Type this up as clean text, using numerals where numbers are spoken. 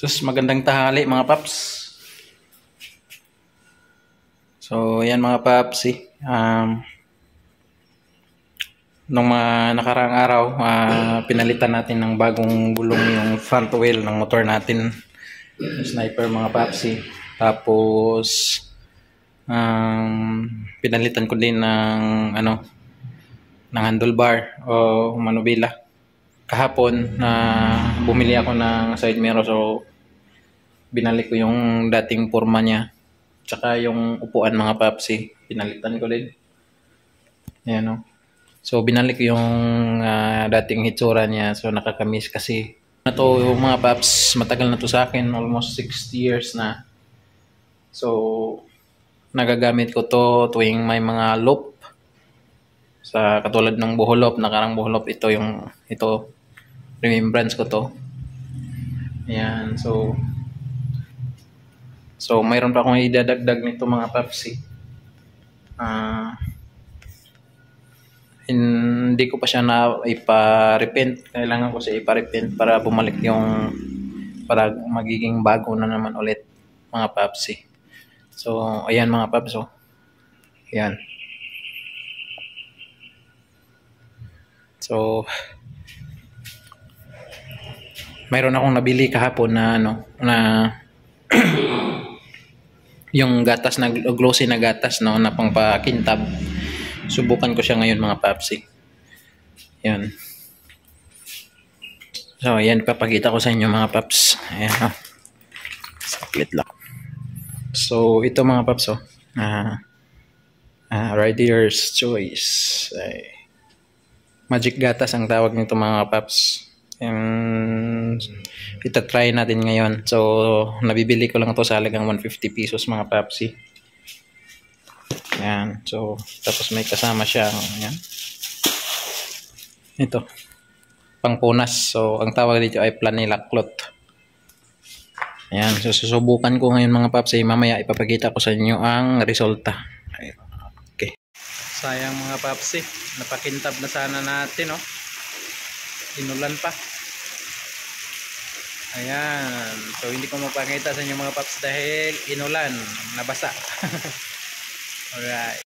Sus, magandang tanghali mga paps. So, ayan mga paps nung mga nakaraang araw, pinalitan natin ng bagong gulong yung front wheel ng motor natin. Sniper mga paps Tapos, pinalitan ko din ng ng handlebar o manubila. Kahapon na bumili ako ng side mirror, so binalik ko yung dating forma niya. Tsaka yung upuan mga paps pinalitan ko din. Ayan o. So binalik ko yung dating hitsura niya. So nakakamiss kasi. Na to yung mga paps, matagal na to sa akin. Almost 60 years na. So nagagamit ko to tuwing may mga loop. Sa katulad ng buholop, nakarang buholop, ito remembrance ko to. Ayan, so mayroon pa akong idadagdag nito mga paps hindi ko pa siya na ipa-repaint. Kailangan ko siya ipa-repaint para bumalik yung, para magiging bago na naman ulit mga paps So ayan mga paps ayan. So mayroon akong nabili kahapon na na yung gatas na glossy na gatas na pangpakintab. Subukan ko siya ngayon mga paps Yan. So ayan, papakita ko sa inyo mga paps. Ayan Saklit lang. So ito mga paps Rider's Choice. Magic gatas ang tawag nito mga paps. Ita-try natin ngayon. So nabibili ko lang to sa halagang 150 pesos mga paps Ayan. So tapos may kasama siyang ayan. Ito pangpunas. So ang tawag dito ay planila cloth. Ayan. So susubukan ko ngayon mga paps mamaya ipapakita ko sa inyo ang resulta. Okay. Sayang mga paps napakintab na sana natin Inulan pa. Ayan. So hindi ko mapakita sa inyo mga paps dahil inulan, nabasa. Alright.